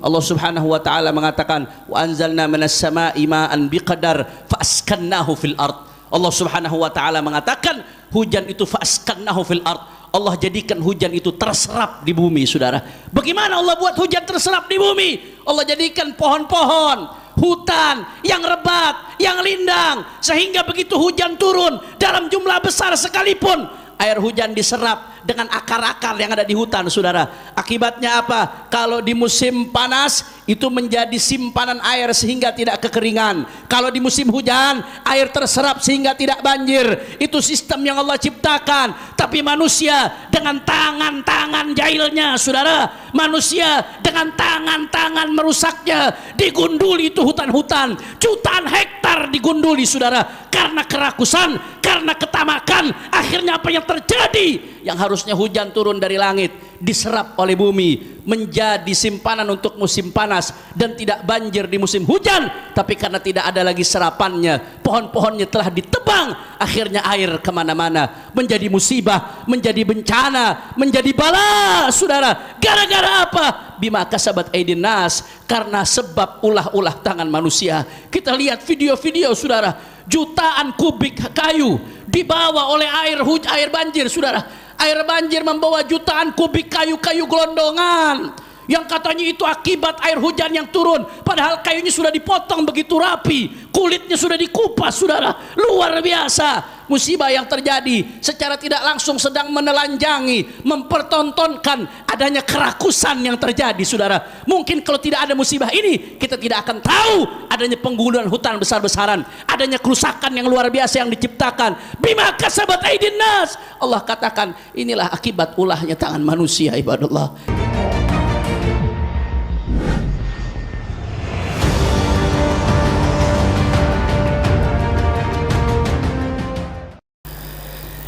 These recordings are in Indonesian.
Allah Subhanahu wa taala mengatakan, wa anzalna minas sama'i ma'an biqadar fa askannahu fil ard. Allah Subhanahu wa taala mengatakan hujan itu fa askannahu fil ard. Allah jadikan hujan itu terserap di bumi, saudara. Bagaimana Allah buat hujan terserap di bumi? Allah jadikan pohon-pohon, hutan yang rebat, yang lindang, sehingga begitu hujan turun dalam jumlah besar sekalipun, air hujan diserap dengan akar-akar yang ada di hutan, saudara. Akibatnya apa? Kalau di musim panas itu menjadi simpanan air sehingga tidak kekeringan. Kalau di musim hujan air terserap sehingga tidak banjir. Itu sistem yang Allah ciptakan. Tapi manusia dengan tangan-tangan jahilnya, saudara, manusia dengan tangan-tangan merusaknya, digunduli itu hutan-hutan, jutaan hektar digunduli, saudara, karena kerakusan, karena ketamakan. Akhirnya apa yang terjadi? Yang harusnya hujan turun dari langit diserap oleh bumi menjadi simpanan untuk musim panas dan tidak banjir di musim hujan. Tapi karena tidak ada lagi serapannya, pohon-pohonnya telah ditebang, akhirnya air kemana-mana, menjadi musibah, menjadi bencana, menjadi bala, saudara. Gara-gara apa? Bima kasabat aydin nas, karena sebab ulah-ulah tangan manusia. Kita lihat video-video, saudara, jutaan kubik kayu dibawa oleh air banjir, saudara. Air banjir membawa jutaan kubik kayu-kayu gelondongan yang katanya itu akibat air hujan yang turun, padahal kayunya sudah dipotong begitu rapi, kulitnya sudah dikupas, saudara. Luar biasa musibah yang terjadi secara tidak langsung, sedang menelanjangi, mempertontonkan adanya kerakusan yang terjadi, saudara. Mungkin kalau tidak ada musibah ini, kita tidak akan tahu adanya penggundulan hutan besar-besaran, adanya kerusakan yang luar biasa yang diciptakan. Bima kasabat aydin nas, Allah katakan inilah akibat ulahnya tangan manusia, ibadallah.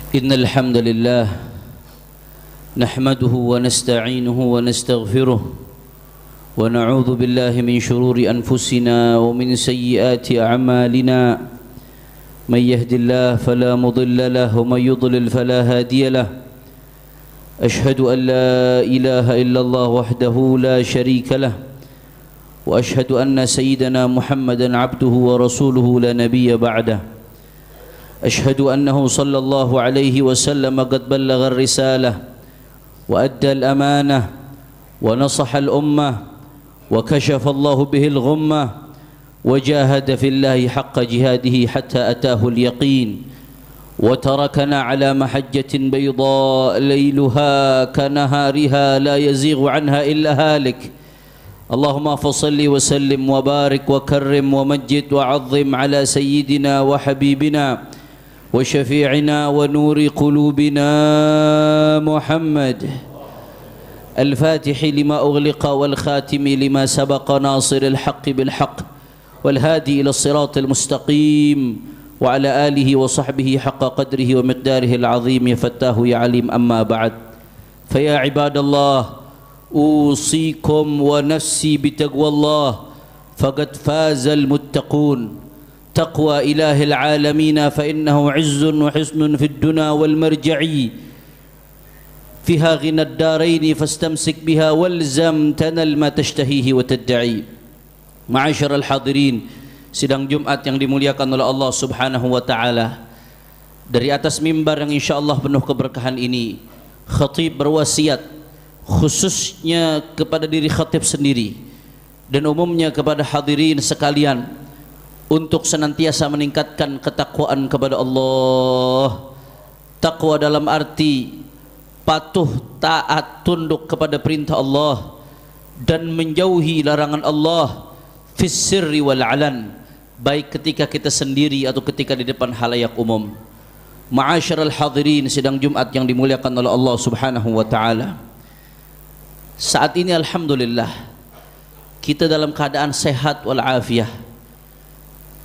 Innal hamdalillah nahmaduhu wa nasta'inuhu wa nastaghfiruh wa na'udzu billahi min shururi anfusina wa min sayyiati a'malina. Man yahdihillahu fala mudilla lahu wa man yudlil fala hadiya lahu. Ashhadu an la ilaha illallah wahdahu la sharika lahu wa ashhadu anna sayyidana Muhammadan 'abduhu wa rasuluhu la nabiyya ba'dahu. أشهد أنه صلى الله عليه وسلم قد بلغ الرسالة وأدى الأمانة ونصح الأمة وكشف الله به الغمة وجاهد في الله حق جهاده حتى أتاه اليقين وتركنا على محجة بيضاء ليلها كنهارها لا يزيغ عنها إلا هالك. اللهم فصل وسلم وبارك وكرم ومجد وعظم على سيدنا وحبيبنا وشفيعنا ونور قلوبنا محمد الفاتح لما أغلق والخاتم لما سبق ناصر الحق بالحق والهادي إلى الصراط المستقيم وعلى آله وصحبه حق قدره ومقداره العظيم يا فتاه يا عليم. أما بعد، فيا عباد الله أوصيكم ونفسي بتقوى الله فقد فاز المتقون. تقوى إله العالمين فإنه عز وحسن في الدنا والمرجعي فيها غنى الدارين فاستمسك بها والزم تنل ما تشتهيه وتدعي. Ma'asyiral hadirin, sidang Jumat yang dimuliakan oleh Allah Subhanahu wa taala. Dari atas mimbar yang insyaallah penuh keberkahan ini, khatib berwasiat khususnya kepada diri khatib sendiri dan umumnya kepada hadirin sekalian untuk senantiasa meningkatkan ketakwaan kepada Allah. Takwa dalam arti patuh, taat, tunduk kepada perintah Allah dan menjauhi larangan Allah fis sirri wal alan, baik ketika kita sendiri atau ketika di depan halayak umum. Ma'asyiral hadirin sidang Jumat yang dimuliakan oleh Allah Subhanahu wa taala. Saat ini alhamdulillah kita dalam keadaan sehat wal afiyah,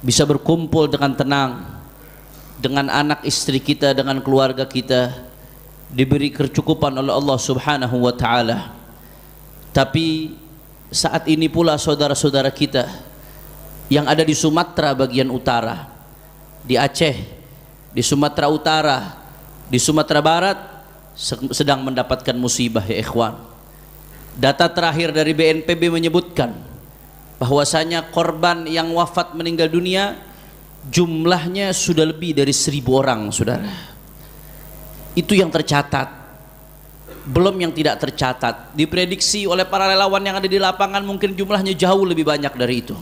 bisa berkumpul dengan tenang dengan anak istri kita, dengan keluarga kita, diberi kecukupan oleh Allah Subhanahu wa taala. Tapi saat ini pula saudara-saudara kita yang ada di Sumatera bagian utara, di Aceh, di Sumatera Utara, di Sumatera Barat sedang mendapatkan musibah, ya ikhwan. Data terakhir dari BNPB menyebutkan bahwasanya korban yang wafat meninggal dunia jumlahnya sudah lebih dari 1.000 orang, saudara. Itu yang tercatat, belum yang tidak tercatat. Diprediksi oleh para relawan yang ada di lapangan mungkin jumlahnya jauh lebih banyak dari itu.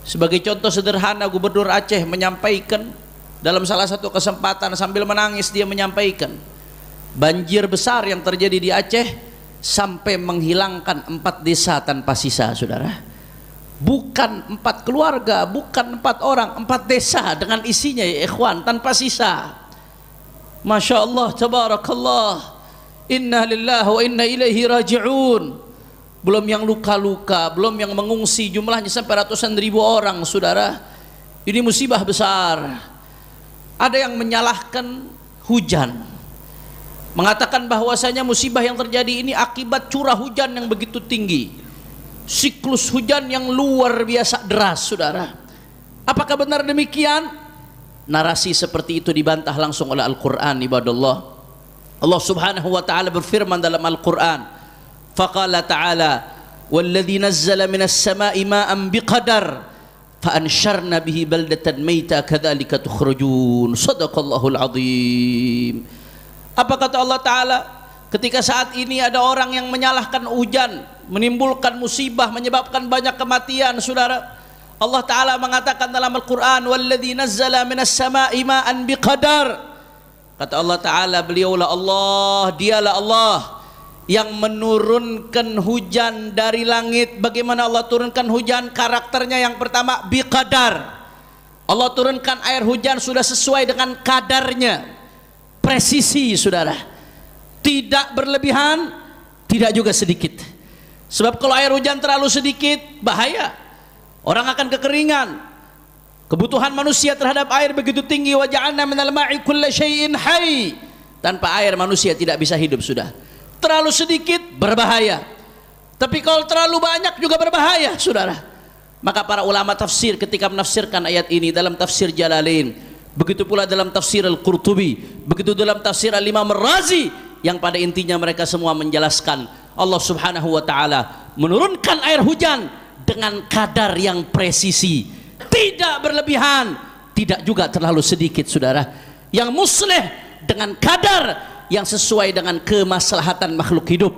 Sebagai contoh sederhana, Gubernur Aceh menyampaikan dalam salah satu kesempatan sambil menangis, dia menyampaikan banjir besar yang terjadi di Aceh sampai menghilangkan 4 desa tanpa sisa, saudara. Bukan 4 keluarga, bukan 4 orang, 4 desa dengan isinya, ya ikhwan, tanpa sisa. Masya Allah, tabarakallah, inna lillahi wa inna ilaihi raji'un. Belum yang luka-luka, belum yang mengungsi, jumlahnya sampai ratusan ribu orang, saudara. Ini musibah besar. Ada yang menyalahkan hujan, mengatakan bahwasanya musibah yang terjadi ini akibat curah hujan yang begitu tinggi, siklus hujan yang luar biasa deras, saudara. Apakah benar demikian? Narasi seperti itu dibantah langsung oleh Al-Quran, ibadallah. Allah subhanahu wa ta'ala berfirman dalam Al-Quran, faqala ta'ala walladhi nazzala minas sama'i ma'an biqadar fa'ansyarna bihi baldatan mayta kadzalika tukhrajun. Shadaqallahul azim. Apa kata Allah Ta'ala? Ketika saat ini ada orang yang menyalahkan hujan, menimbulkan musibah, menyebabkan banyak kematian, saudara, Allah Ta'ala mengatakan dalam Al-Quran, walladhi nazzala minas sama'i ma'an biqadar. Kata Allah Ta'ala, beliaulah Allah, dialah Allah yang menurunkan hujan dari langit. Bagaimana Allah turunkan hujan? Karakternya yang pertama biqadar. Allah turunkan air hujan sudah sesuai dengan kadarnya, presisi, saudara. Tidak berlebihan, tidak juga sedikit. Sebab kalau air hujan terlalu sedikit, bahaya. Orang akan kekeringan. Kebutuhan manusia terhadap air begitu tinggi. Wa ja'alna minal ma'i kulla syai'in hayy. Tanpa air manusia tidak bisa hidup, sudah. Terlalu sedikit berbahaya. Tapi kalau terlalu banyak juga berbahaya, saudara. Maka para ulama tafsir ketika menafsirkan ayat ini dalam tafsir Jalalain, begitu pula dalam tafsir Al-Qurtubi, begitu dalam tafsir Al-Imam Ar-Razi, yang pada intinya mereka semua menjelaskan Allah subhanahu wa ta'ala menurunkan air hujan dengan kadar yang presisi, tidak berlebihan, tidak juga terlalu sedikit, saudara. Yang muslih dengan kadar yang sesuai dengan kemaslahatan makhluk hidup,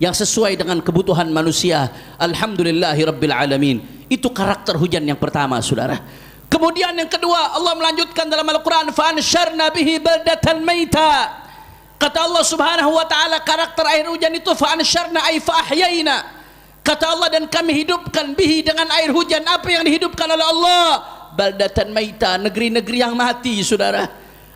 yang sesuai dengan kebutuhan manusia. Alhamdulillahi rabbil alamin. Itu karakter hujan yang pertama, saudara. Kemudian yang kedua, Allah melanjutkan dalam Al-Quran, fa'ansyarna bihi baldatan maita. Kata Allah subhanahu wa ta'ala, karakter air hujan itu fa'ansyarna ay fa'ahyayna. Kata Allah, dan kami hidupkan bihi dengan air hujan. Apa yang dihidupkan oleh Allah? Baldatan maita, negeri-negeri yang mati, saudara.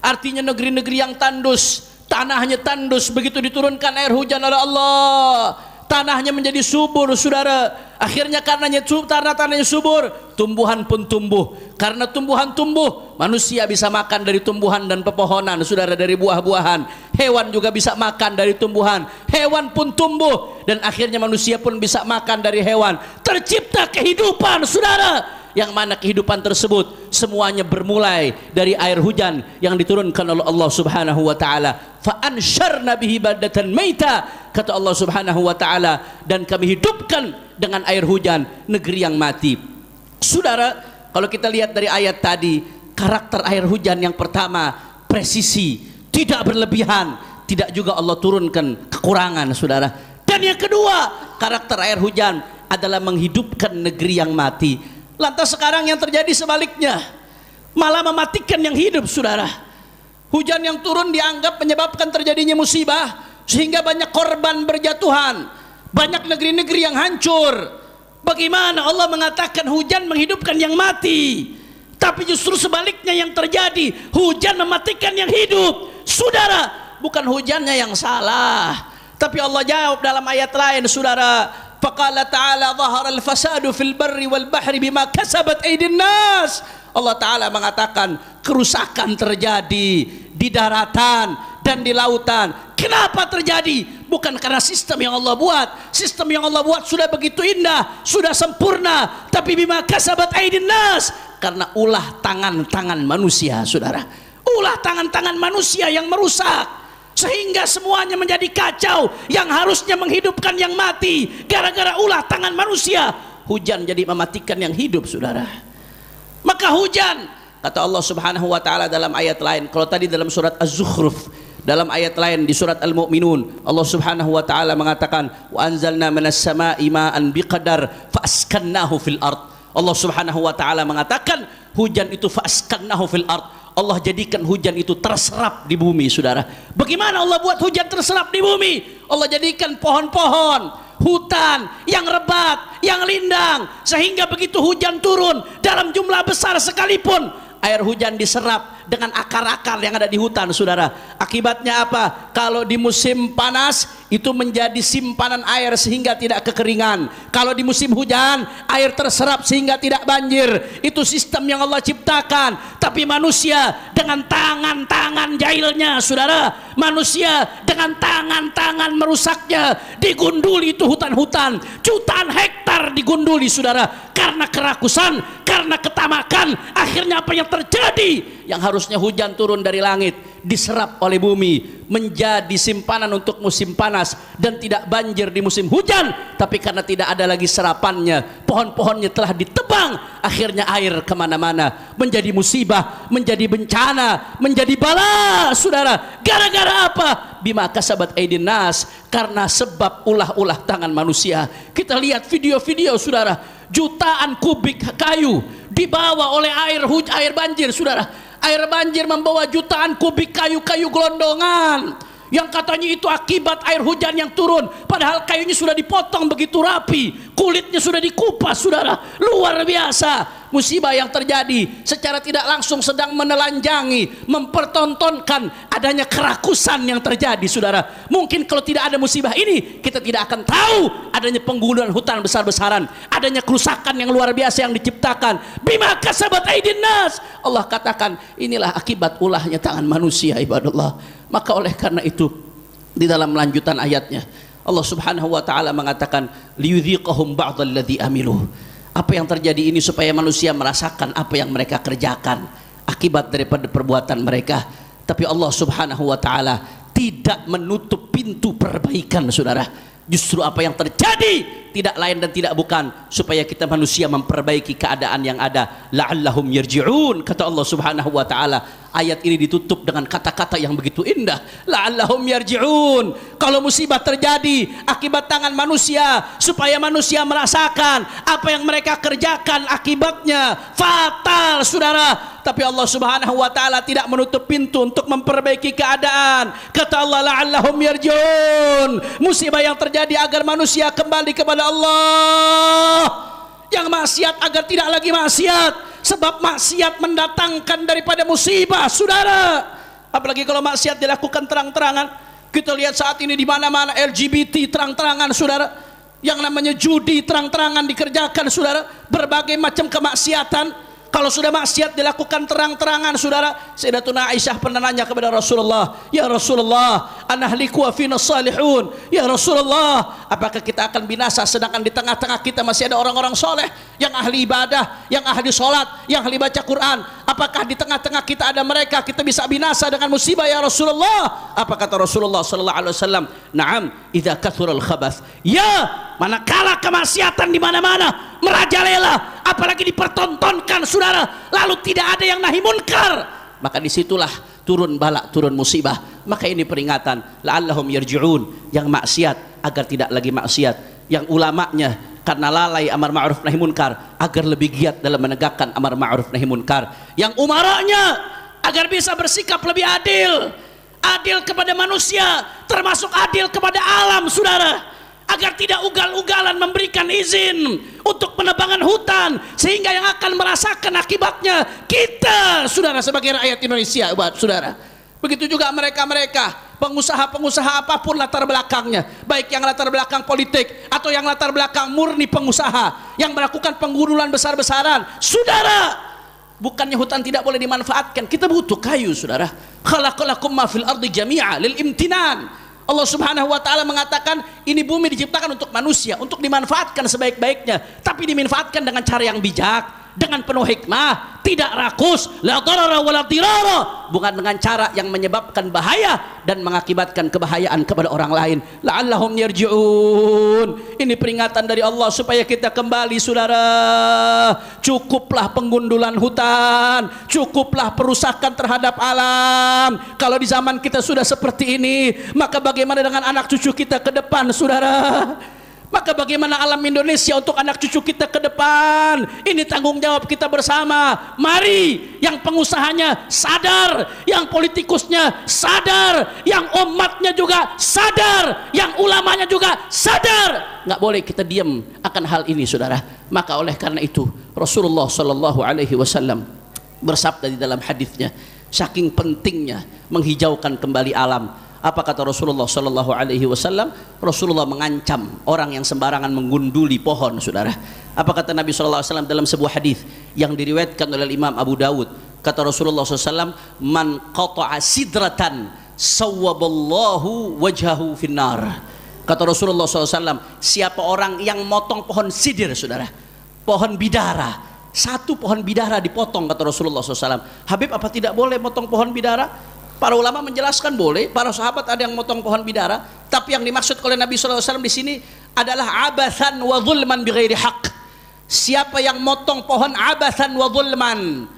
Artinya negeri-negeri yang tandus, tanahnya tandus. Begitu diturunkan air hujan oleh Allah, tanahnya menjadi subur, saudara. Akhirnya karenanya tanahnya subur, tumbuhan pun tumbuh. Karena tumbuhan tumbuh, manusia bisa makan dari tumbuhan dan pepohonan, saudara, dari buah-buahan. Hewan juga bisa makan dari tumbuhan, hewan pun tumbuh, dan akhirnya manusia pun bisa makan dari hewan. Tercipta kehidupan, saudara, yang mana kehidupan tersebut semuanya bermulai dari air hujan yang diturunkan oleh Allah subhanahu wa ta'ala. Fa'ansyarna bihi baldatan maita. Kata Allah subhanahu wa ta'ala, dan kami hidupkan dengan air hujan negeri yang mati. Saudara, kalau kita lihat dari ayat tadi, karakter air hujan yang pertama presisi, tidak berlebihan, tidak juga Allah turunkan kekurangan, saudara. Dan yang kedua, karakter air hujan adalah menghidupkan negeri yang mati. Lantas sekarang yang terjadi sebaliknya, malah mematikan yang hidup, saudara. Hujan yang turun dianggap menyebabkan terjadinya musibah, sehingga banyak korban berjatuhan, banyak negeri-negeri yang hancur. Bagaimana Allah mengatakan hujan menghidupkan yang mati, tapi justru sebaliknya yang terjadi, hujan mematikan yang hidup. Saudara, bukan hujannya yang salah, tapi Allah jawab dalam ayat lain, saudara. Faqala ta'ala dhahara al-fasadu fil barri wal bahri bima kasabat aydin nas. Allah Ta'ala mengatakan kerusakan terjadi di daratan dan di lautan. Kenapa terjadi? Bukan karena sistem yang Allah buat. Sistem yang Allah buat sudah begitu indah, sudah sempurna, tapi bima kasabat aydin nas, karena ulah tangan-tangan manusia, saudara. Ulah tangan-tangan manusia yang merusak. sehingga semuanya menjadi kacau. Yang harusnya menghidupkan yang mati, gara-gara ulah tangan manusia, hujan jadi mematikan yang hidup, saudara. Maka hujan, kata Allah Subhanahu wa taala dalam ayat lain, kalau tadi dalam surat Az-Zukhruf, dalam ayat lain di surat Al-Mu'minun, Allah Subhanahu wa taala mengatakan, wa anzalna minas sama'i ma'an biqadar fa askannahu fil ard. Allah Subhanahu wa taala mengatakan hujan itu fa askannahu fil ard. Allah jadikan hujan itu terserap di bumi, saudara. Bagaimana Allah buat hujan terserap di bumi? Allah jadikan pohon-pohon, hutan yang rebat, yang lindang, sehingga begitu hujan turun dalam jumlah besar sekalipun, air hujan diserap dengan akar-akar yang ada di hutan, saudara. Akibatnya apa? Kalau di musim panas itu menjadi simpanan air sehingga tidak kekeringan. Kalau di musim hujan air terserap sehingga tidak banjir. Itu sistem yang Allah ciptakan. Tapi manusia dengan tangan-tangan jahilnya, saudara, manusia dengan tangan-tangan merusaknya, digunduli itu hutan-hutan, jutaan hektar digunduli, saudara, karena kerakusan, karena ketamakan. Akhirnya apa yang terjadi? Yang harusnya hujan turun dari langit diserap oleh bumi, menjadi simpanan untuk musim panas dan tidak banjir di musim hujan. Tapi karena tidak ada lagi serapannya, pohon-pohonnya telah ditebang, akhirnya air kemana-mana, menjadi musibah, menjadi bencana, menjadi bala, saudara. Gara-gara apa? Bima kasabat aydin nas, karena sebab ulah-ulah tangan manusia. Kita lihat video-video, saudara, jutaan kubik kayu dibawa oleh air banjir, saudara. Air banjir membawa jutaan kubik kayu-kayu gelondongan, yang katanya itu akibat air hujan yang turun, padahal kayunya sudah dipotong begitu rapi, kulitnya sudah dikupas, saudara. Luar biasa musibah yang terjadi secara tidak langsung, sedang menelanjangi, mempertontonkan adanya kerakusan yang terjadi, saudara. Mungkin kalau tidak ada musibah ini, kita tidak akan tahu adanya penggundulan hutan besar-besaran, adanya kerusakan yang luar biasa yang diciptakan. Bima kasabat aydin nas, Allah katakan inilah akibat ulahnya tangan manusia, ibadallah. Maka oleh karena itu, di dalam lanjutan ayatnya Allah Subhanahu wa taala mengatakan liyudhiqahum ba'dalladzi amilu. Apa yang terjadi ini supaya manusia merasakan apa yang mereka kerjakan akibat daripada perbuatan mereka. Tapi Allah Subhanahu wa taala tidak menutup pintu perbaikan, saudara. Justru apa yang terjadi tidak lain dan tidak bukan supaya kita manusia memperbaiki keadaan yang ada. La'allahum yarji'un, kata Allah Subhanahu wa taala. Ayat ini ditutup dengan kata-kata yang begitu indah, la'allahum yarji'un. Kalau musibah terjadi akibat tangan manusia, supaya manusia merasakan apa yang mereka kerjakan akibatnya fatal, saudara. Tapi Allah Subhanahu wa taala tidak menutup pintu untuk memperbaiki keadaan. Kata Allah, la'allahum yarji'un. Musibah yang terjadi agar manusia kembali kepada Allah. Yang maksiat agar tidak lagi maksiat, sebab maksiat mendatangkan daripada musibah, saudara. Apalagi kalau maksiat dilakukan terang-terangan. Kita lihat saat ini di mana-mana LGBT terang-terangan, saudara. Yang namanya judi terang-terangan dikerjakan, saudara. Berbagai macam kemaksiatan. Kalau sudah maksiat dilakukan terang-terangan, saudara. Sayyidatuna Aisyah pernah nanya kepada Rasulullah, ya Rasulullah, anahliku wa fina salihun. Ya Rasulullah, apakah kita akan binasa sedangkan di tengah-tengah kita masih ada orang-orang soleh, yang ahli ibadah, yang ahli sholat, yang ahli baca Quran? Apakah di tengah-tengah kita ada mereka, kita bisa binasa dengan musibah, ya Rasulullah? Apa kata Rasulullah sallallahu alaihi wasallam? Na'am, idza kathural khabath. Ya, manakala kemaksiatan di mana-mana merajalela, apalagi dipertontonkan, saudara, lalu tidak ada yang nahi munkar, maka disitulah turun bala, turun musibah. Maka ini peringatan, la'allahum yarji'un, yang maksiat agar tidak lagi maksiat, yang ulamanya karena lalai amar ma'ruf nahi munkar agar lebih giat dalam menegakkan amar ma'ruf nahi munkar, yang umaranya agar bisa bersikap lebih adil, adil kepada manusia, termasuk adil kepada alam, saudara, agar tidak ugal-ugalan memberikan izin untuk penebangan hutan, sehingga yang akan merasakan akibatnya kita, saudara, sebagai rakyat Indonesia, saudara. Begitu juga mereka-mereka pengusaha-pengusaha apapun latar belakangnya, baik yang latar belakang politik atau yang latar belakang murni pengusaha yang melakukan penggundulan besar-besaran, saudara. Bukannya hutan tidak boleh dimanfaatkan, kita butuh kayu, saudara. Khalaqalakum ma fil ardi jami'a lil imtinan. Allah Subhanahu wa taala mengatakan ini bumi diciptakan untuk manusia, untuk dimanfaatkan sebaik-baiknya, tapi dimanfaatkan dengan cara yang bijak, dengan penuh hikmah, tidak rakus, la darara wala dirara, bukan dengan cara yang menyebabkan bahaya dan mengakibatkan kebahayaan kepada orang lain. La'allahum yarji'un. Ini peringatan dari Allah supaya kita kembali, saudara. Cukuplah penggundulan hutan, cukuplah perusakan terhadap alam. Kalau di zaman kita sudah seperti ini, maka bagaimana dengan anak cucu kita ke depan, saudara? Maka bagaimana alam Indonesia untuk anak cucu kita ke depan? Ini tanggung jawab kita bersama. Mari yang pengusahanya sadar, yang politikusnya sadar, yang umatnya juga sadar, yang ulamanya juga sadar. Nggak boleh kita diam akan hal ini, saudara. Maka oleh karena itu Rasulullah Shallallahu Alaihi Wasallam bersabda di dalam hadisnya, saking pentingnya menghijaukan kembali alam. Apa kata Rasulullah Sallallahu Alaihi Wasallam? Rasulullah mengancam orang yang sembarangan menggunduli pohon, saudara. Apa kata Nabi Sallallahu Alaihi Wasallam dalam sebuah hadis yang diriwayatkan oleh Imam Abu Dawud? Kata Rasulullah SAW, man qata'a sidratan sawwaballahu wajhahu finnar. Kata Rasulullah SAW, siapa orang yang motong pohon sidir, saudara, pohon bidara, satu pohon bidara dipotong, kata Rasulullah SAW. Habib, apa tidak boleh motong pohon bidara? Para ulama menjelaskan boleh, para sahabat ada yang motong pohon bidara, tapi yang dimaksud oleh Nabi SAW di sini adalah abathan wa zulman bighairi haq. Siapa yang motong pohon abathan wa zulman,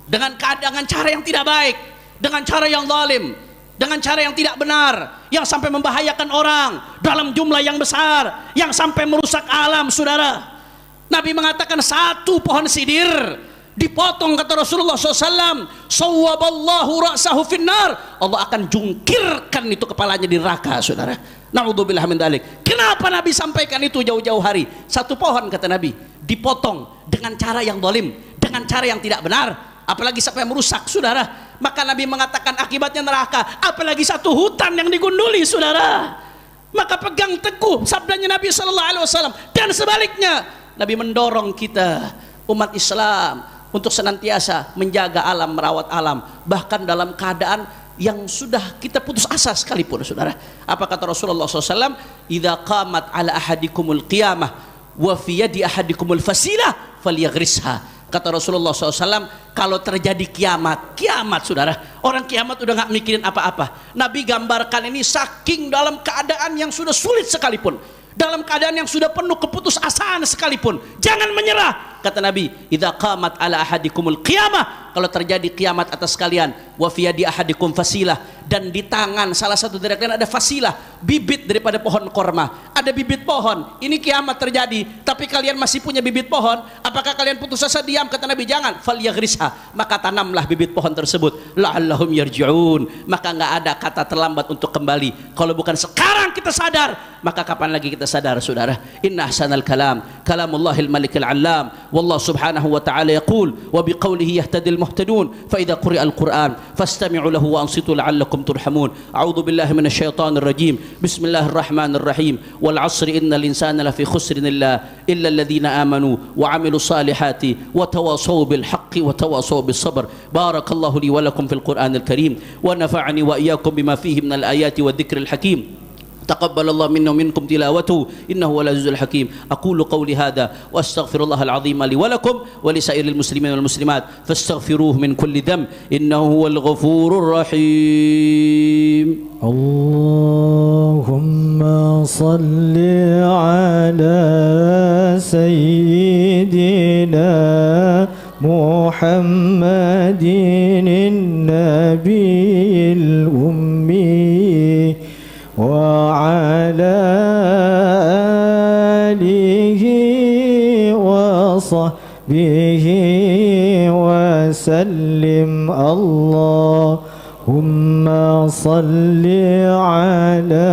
dengan cara yang tidak baik, dengan cara yang zalim, dengan cara yang tidak benar, yang sampai membahayakan orang dalam jumlah yang besar, yang sampai merusak alam, saudara. Nabi mengatakan satu pohon sidir dipotong, kata Rasulullah SAW, sawwaballahu ra'sahu finnar, Allah akan jungkirkan itu kepalanya di neraka, saudara. Na'udzubillah min dzalik. Kenapa Nabi sampaikan itu jauh-jauh hari? Satu pohon, kata Nabi, dipotong dengan cara yang zalim, dengan cara yang tidak benar, apalagi sampai merusak, saudara. Maka Nabi mengatakan akibatnya neraka, apalagi satu hutan yang digunduli, saudara. Maka pegang teguh sabdanya Nabi SAW. Dan sebaliknya, Nabi mendorong kita umat Islam untuk senantiasa menjaga alam, merawat alam, bahkan dalam keadaan yang sudah kita putus asa sekalipun, saudara. Apa kata Rasulullah SAW? Idza qamat ala ahadikumul qiyamah wa fi yadi ahadikumul fasilah falyaghrisha. Kata Rasulullah SAW, kalau terjadi kiamat, saudara, orang kiamat udah nggak mikirin apa-apa. Nabi gambarkan ini saking dalam keadaan yang sudah sulit sekalipun, dalam keadaan yang sudah penuh keputusasaan sekalipun, jangan menyerah. Kata Nabi, idza qamat ala ahadikumul qiyamah, kalau terjadi kiamat atas kalian, wa fi yadi ahadikum fasilah, dan di tangan salah satu dari kalian ada fasilah, bibit daripada pohon korma. Ada bibit pohon, ini kiamat terjadi, tapi kalian masih punya bibit pohon. Apakah kalian putus asa diam? Kata Nabi, jangan. Falyaghrisha, maka tanamlah bibit pohon tersebut. La'allahum yarji'un, maka nggak ada kata terlambat untuk kembali. Kalau bukan sekarang kita sadar, maka kapan lagi kita sadar, saudara? Inna ahsanal kalam kalamullahil malikil allam, wallahu subhanahu wa ta'ala yaqul wa biqawlihi yahtadil muhtadun, fa idza quri'al quran fastami'u lahu wa ansitu la'allakum turhamun. A'udzu billahi minasyaitonir rajim. Bismillahirrahmanirrahim. Wal 'asri innal insana lafi khusrin illa alladhina amanu wa 'amilus salihati wa tawasaw bil haqqi wa tawasaw bis sabr. Barakallahu li wa lakum fil Qur'anil karim wa nafa'ani wa iyyakum bima fihi minal ayati wadh-dhikril hakim. تقبل الله منا ومنكم تلاوته إنه هو العزيز الحكيم. أقول قولي هذا وأستغفر الله العظيم لي ولكم ولسائر المسلمين والمسلمات فاستغفروه من كل ذنب إنه هو الغفور الرحيم. اللهم صل على سيدنا محمد النبي الأمي وعلى آله وصحبه وسلم. اللهم صل على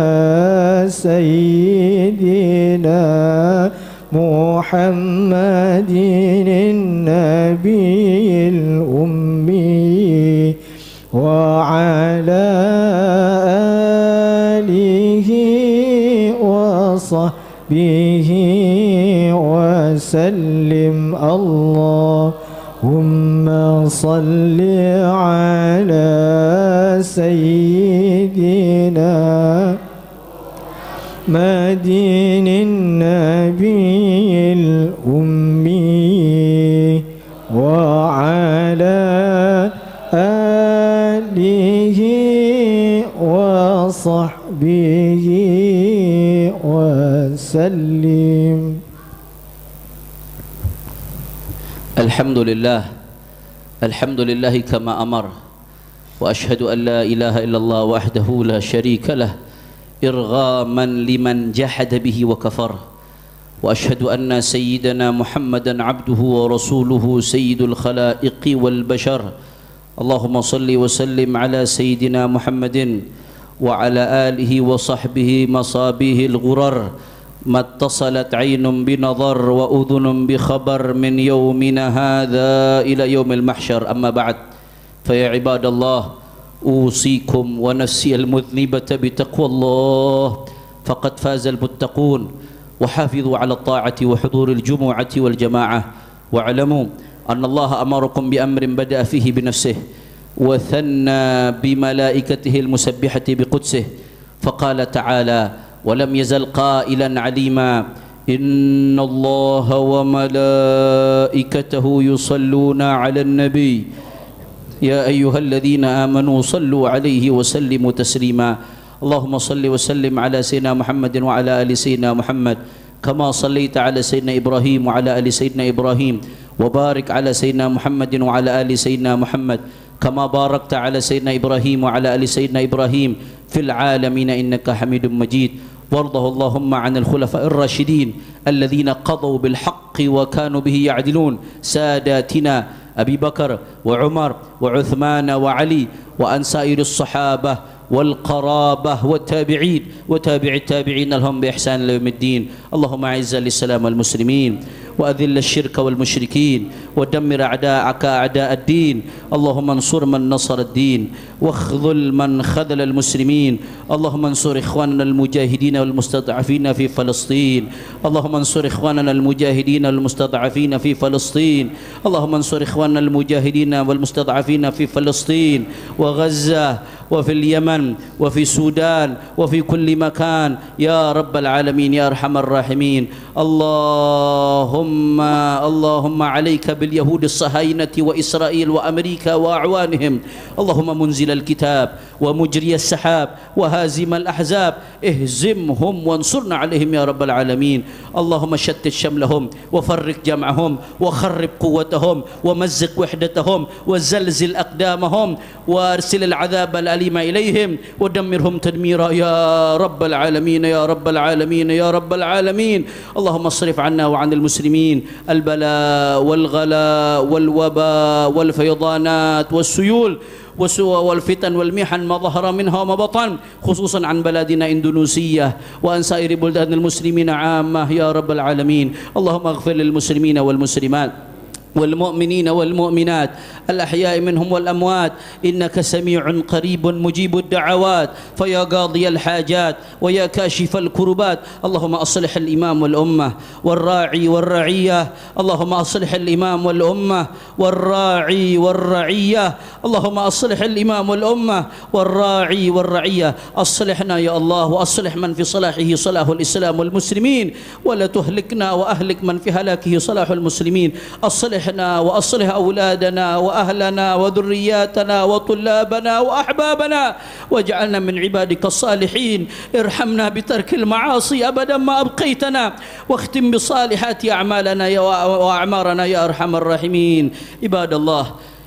سيدنا محمد النبي الأمي وعلى آله وصحبه وسلم. اللهم صل على سيدنا مدين النبي الأمي وعلى آله وصحبه وسلم. الحمد لله كما أمر، وأشهد أن لا إله إلا الله وحده لا شريك له إرغاما لمن جحد به وكفر، وأشهد أن سيدنا محمدا عبده ورسوله سيد الخلائق والبشر. اللهم صل وسلم على سيدنا محمد وعلى آله وصحبه مصابيه الغرر، ما اتصلت عين بنظر وأذن بخبر من يومنا هذا إلى يوم المحشر. أما بعد، فيا عباد الله، أوصيكم ونفسي المذنبة بتقوى الله، فقد فاز المتقون. وحافظوا على الطاعة وحضور الجمعة والجماعة، واعلموا أن الله أمركم بأمر بدأ فيه بنفسه وثنى بملائكته المسبحة بقدسه، فقال تعالى: ولم يزل قائلا عليما: إن الله وملائكته يصلون على النبي يا أيها الذين آمنوا صلوا عليه وسلموا تسليما. اللهم صل وسلم على سيدنا محمد وعلى آل سيدنا محمد كما صليت على سيدنا إبراهيم وعلى آل سيدنا إبراهيم، وبارك على سيدنا محمد وعلى آل سيدنا محمد كما باركت على سيدنا إبراهيم وعلى آل سيدنا إبراهيم في العالمين إنك حميد مجيد. وارضه اللهم عن الخلفاء الراشدين الذين قضوا بالحق وكانوا به يعدلون، ساداتنا أبي بكر وعمر وعثمان وعلي، وأن سائر الصحابة والقرابة والتابعين وتابع التابعين لهم بإحسان إلى يوم الدين. اللهم أعز الإسلام والمسلمين وأذل الشرك والمشركين ودمر أعداءك أعداء الدين. اللهم انصر من نصر الدين واخذل من خذل المسلمين. اللهم انصر إخواننا المجاهدين والمستضعفين في فلسطين. اللهم انصر إخواننا المجاهدين والمستضعفين في فلسطين. اللهم انصر إخواننا المجاهدين والمستضعفين في فلسطين وغزة وفي اليمن وفي السودان وفي كل مكان يا رب العالمين يا أرحم الراحمين. اللهم عليك باليهود الصهاينة وإسرائيل وأمريكا وأعوانهم. اللهم منزل الكتاب ومجري السحاب وهازم الأحزاب، اهزمهم وانصرنا عليهم يا رب العالمين. اللهم شتت شملهم وفرق جمعهم وخرب قوتهم ومزق وحدتهم وزلزل أقدامهم وارسل العذاب الأليم إليهم ودمرهم تدميرا يا رب العالمين يا رب العالمين يا رب العالمين. اللهم اصرف عنا وعن المسلمين البلاء والغلاء والوباء والفيضانات والسيول والفتن والمحن ما ظهر منها وما بطن، خصوصا عن بلادنا إندونيسيا وعن سائر بلدان المسلمين عامة يا رب العالمين. اللهم اغفر للمسلمين والمسلمات والمؤمنين والمؤمنات الأحياء منهم والأموات، إنك سميع قريب مجيب الدعوات، فيا قاضي الحاجات ويا كاشف الكربات. اللهم أصلح الإمام والأمة والراعي والرعية. اللهم أصلح الإمام والأمة والراعي والرعية. اللهم أصلح الإمام والأمة والراعي والرعية. أصلحنا يا الله وأصلح من في صلاحه صلاح الإسلام والمسلمين، ولا تهلكنا وأهلك من في هلاكه صلاح المسلمين. أصلحنا وأصلح أولادنا وأهلنا وذرياتنا وطلابنا وأحبابنا، واجعلنا من عبادك الصالحين. ارحمنا بترك المعاصي أبدا ما أبقيتنا، واختم بصالحات أعمالنا وأعمارنا يا أرحم الراحمين. عباد الله،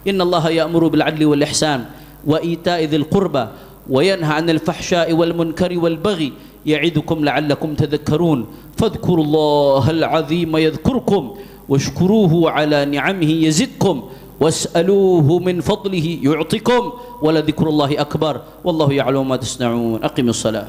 إن الله يأمر بالعدل والإحسان وإيتاء ذي القربى وينهى عن الفحشاء والمنكر والبغي، يعظكم لعلكم تذكرون. فاذكروا الله العظيم يذكركم، واشكروه على نعمه يزدكم، واسألوه من فضله يعطكم، ولذكر الله أكبر، والله يعلم ما تصنعون. أقم الصلاة.